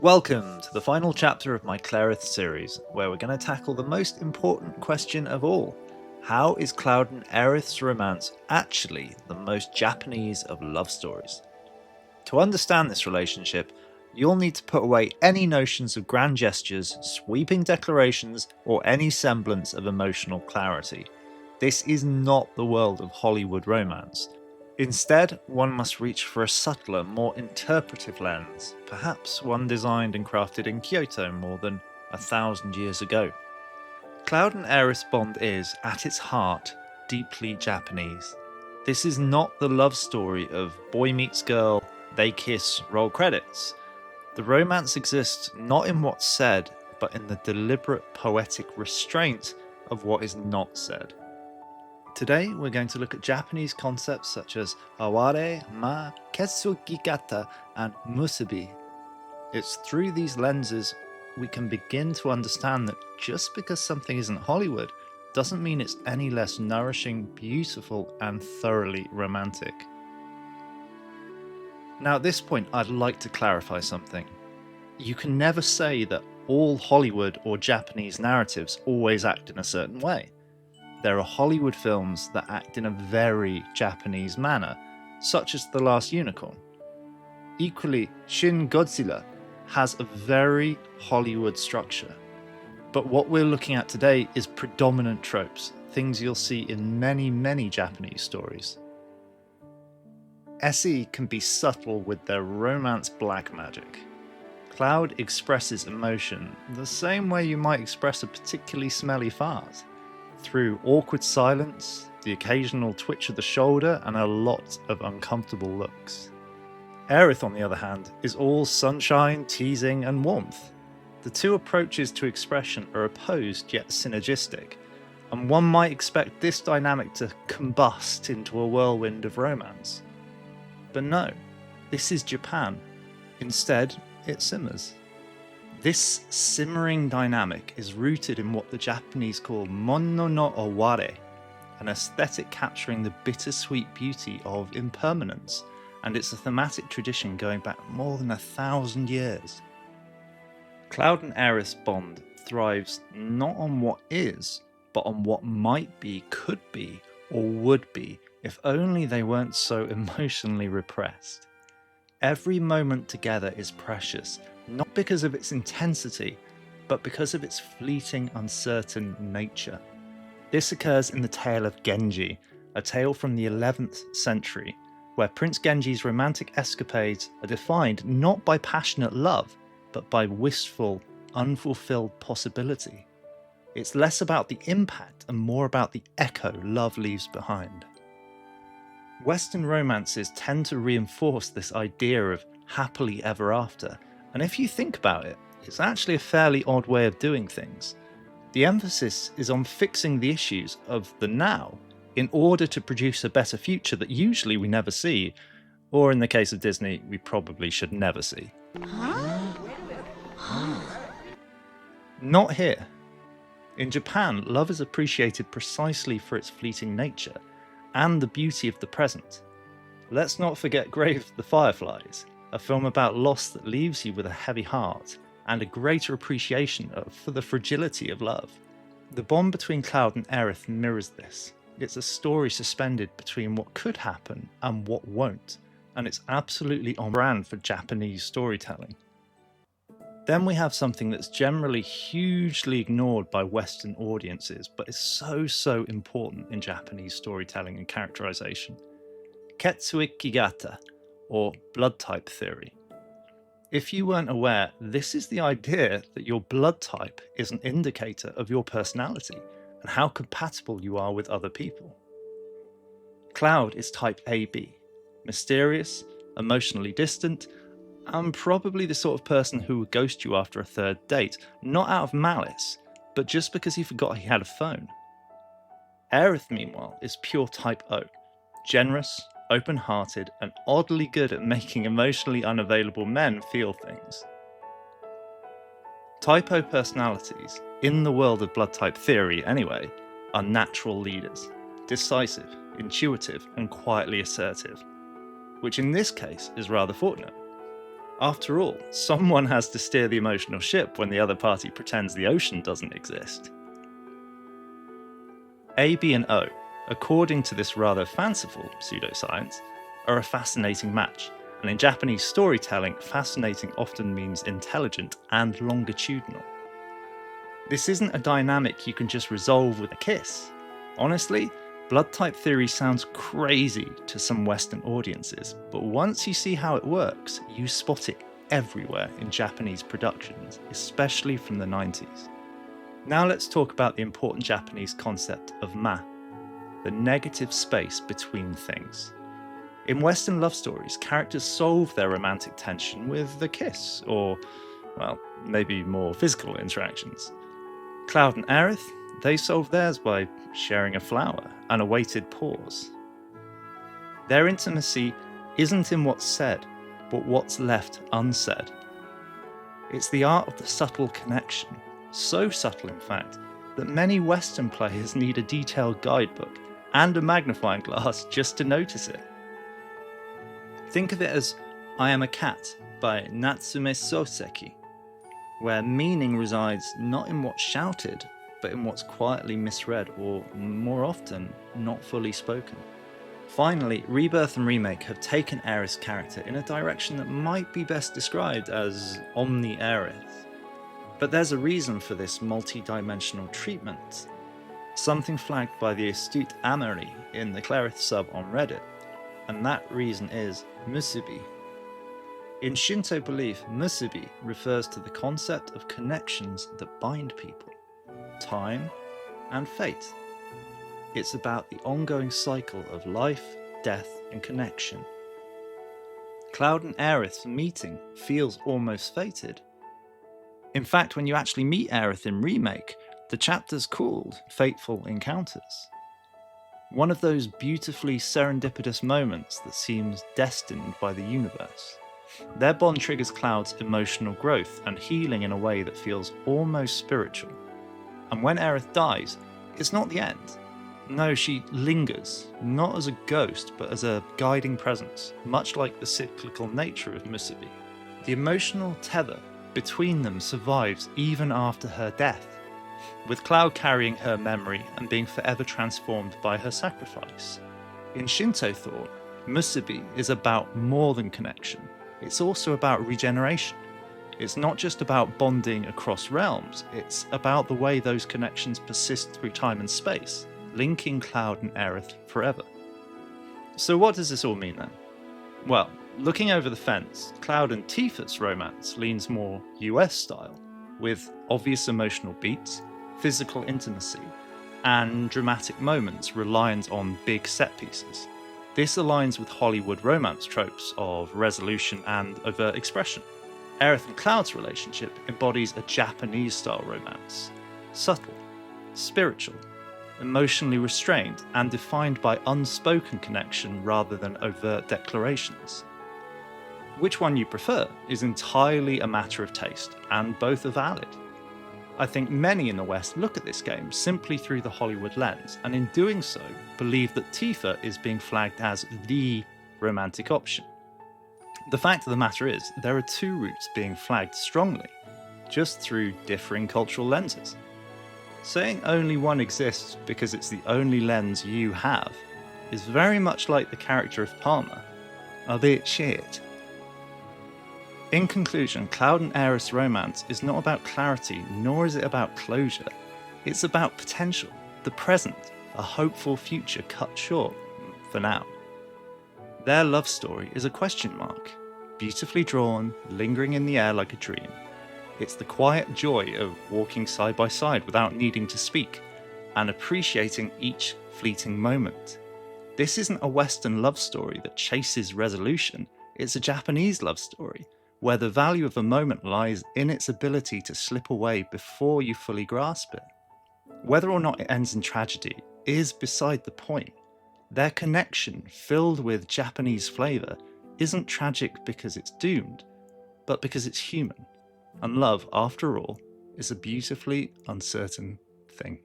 Welcome to the final chapter of my Clerith series, where we're going to tackle the most important question of all. How is Cloud and Aerith's romance actually the most Japanese of love stories? To understand this relationship, you'll need to put away any notions of grand gestures, sweeping declarations, or any semblance of emotional clarity. This is not the world of Hollywood romance. Instead, one must reach for a subtler, more interpretive lens, perhaps one designed and crafted in Kyoto more than 1,000 years ago. Cloud and Aerith's bond is, at its heart, deeply Japanese. This is not the love story of boy meets girl, they kiss, roll credits. The romance exists not in what's said, but in the deliberate poetic restraint of what is not said. Today, we're going to look at Japanese concepts such as aware, ma, ketsugikata, and musubi. It's through these lenses we can begin to understand that just because something isn't Hollywood doesn't mean it's any less nourishing, beautiful, and thoroughly romantic. Now, at this point, I'd like to clarify something. You can never say that all Hollywood or Japanese narratives always act in a certain way. There are Hollywood films that act in a very Japanese manner, such as The Last Unicorn. Equally, Shin Godzilla has a very Hollywood structure. But what we're looking at today is predominant tropes, things you'll see in many Japanese stories. SE can be subtle with their romance black magic. Cloud expresses emotion the same way you might express a particularly smelly fart. Through awkward silence, the occasional twitch of the shoulder, and a lot of uncomfortable looks. Aerith, on the other hand, is all sunshine, teasing, and warmth. The two approaches to expression are opposed yet synergistic, and one might expect this dynamic to combust into a whirlwind of romance. But no, this is Japan. Instead, it simmers. This simmering dynamic is rooted in what the Japanese call monno no aware, an aesthetic capturing the bittersweet beauty of impermanence, and it's a thematic tradition going back more than 1,000 years. Cloud and Aerith's bond thrives not on what is, but on what might be, could be, or would be, if only they weren't so emotionally repressed. Every moment together is precious, not because of its intensity, but because of its fleeting, uncertain nature. This occurs in the tale of Genji, a tale from the 11th century, where Prince Genji's romantic escapades are defined not by passionate love, but by wistful, unfulfilled possibility. It's less about the impact and more about the echo love leaves behind. Western romances tend to reinforce this idea of happily ever after, and if you think about it, it's actually a fairly odd way of doing things. The emphasis is on fixing the issues of the now in order to produce a better future that usually we never see, or in the case of Disney, we probably should never see. Not here. In Japan, love is appreciated precisely for its fleeting nature and the beauty of the present. Let's not forget Grave of the Fireflies, a film about loss that leaves you with a heavy heart and a greater appreciation for the fragility of love. The bond between Cloud and Aerith mirrors this. It's a story suspended between what could happen and what won't, and it's absolutely on brand for Japanese storytelling. Then we have something that's generally hugely ignored by Western audiences, but is so important in Japanese storytelling and characterization. Ketsuikigata, or blood type theory. If you weren't aware, this is the idea that your blood type is an indicator of your personality and how compatible you are with other people. Cloud is type AB, mysterious, emotionally distant, and probably the sort of person who would ghost you after a third date, not out of malice, but just because he forgot he had a phone. Aerith, meanwhile, is pure type O, generous, open-hearted, and oddly good at making emotionally unavailable men feel things. Type O personalities, in the world of blood type theory anyway, are natural leaders, decisive, intuitive, and quietly assertive, which in this case is rather fortunate. After all, someone has to steer the emotional ship when the other party pretends the ocean doesn't exist. A, B, and O, according to this rather fanciful pseudoscience, are a fascinating match, and in Japanese storytelling, fascinating often means intelligent and longitudinal. This isn't a dynamic you can just resolve with a kiss. Honestly, blood type theory sounds crazy to some Western audiences, but once you see how it works, you spot it everywhere in Japanese productions, especially from the 90s. Now let's talk about the important Japanese concept of ma, the negative space between things. In Western love stories, characters solve their romantic tension with a kiss, or, well, maybe more physical interactions. Cloud and Aerith, they solve theirs by sharing a flower and a weighted pause. Their intimacy isn't in what's said, but what's left unsaid. It's the art of the subtle connection, so subtle in fact, that many Western players need a detailed guidebook and a magnifying glass just to notice it. Think of it as I Am a Cat by Natsume Soseki, where meaning resides not in what's shouted, but in what's quietly misread or, more often, not fully spoken. Finally, Rebirth and Remake have taken Aerith's character in a direction that might be best described as omni-Aerith. But there's a reason for this multi-dimensional treatment, something flagged by the astute Amari in the Clerith sub on Reddit, and that reason is musubi. In Shinto belief, musubi refers to the concept of connections that bind people, time and fate. It's about the ongoing cycle of life, death, and connection. Cloud and Aerith's meeting feels almost fated. In fact, when you actually meet Aerith in Remake, the chapter's called Fateful Encounters. One of those beautifully serendipitous moments that seems destined by the universe. Their bond triggers Cloud's emotional growth and healing in a way that feels almost spiritual. And when Aerith dies, it's not the end. No, she lingers, not as a ghost, but as a guiding presence, much like the cyclical nature of musubi. The emotional tether between them survives even after her death, with Cloud carrying her memory and being forever transformed by her sacrifice. In Shinto thought, musubi is about more than connection. It's also about regeneration. It's not just about bonding across realms, it's about the way those connections persist through time and space, linking Cloud and Aerith forever. So what does this all mean then? Well, looking over the fence, Cloud and Tifa's romance leans more US style, with obvious emotional beats, physical intimacy, and dramatic moments reliant on big set pieces. This aligns with Hollywood romance tropes of resolution and overt expression. Aerith and Cloud's relationship embodies a Japanese-style romance. Subtle, spiritual, emotionally restrained, and defined by unspoken connection rather than overt declarations. Which one you prefer is entirely a matter of taste, and both are valid. I think many in the West look at this game simply through the Hollywood lens, and in doing so, believe that Tifa is being flagged as the romantic option. The fact of the matter is, there are two routes being flagged strongly, just through differing cultural lenses. Saying only one exists because it's the only lens you have is very much like the character of Palmer, a bit shit. In conclusion, Cloud and Aerith's romance is not about clarity, nor is it about closure. It's about potential, the present, a hopeful future cut short, for now. Their love story is a question mark, beautifully drawn, lingering in the air like a dream. It's the quiet joy of walking side by side without needing to speak, and appreciating each fleeting moment. This isn't a Western love story that chases resolution, it's a Japanese love story, where the value of a moment lies in its ability to slip away before you fully grasp it. Whether or not it ends in tragedy is beside the point. Their connection, filled with Japanese flavour, isn't tragic because it's doomed, but because it's human. And love, after all, is a beautifully uncertain thing.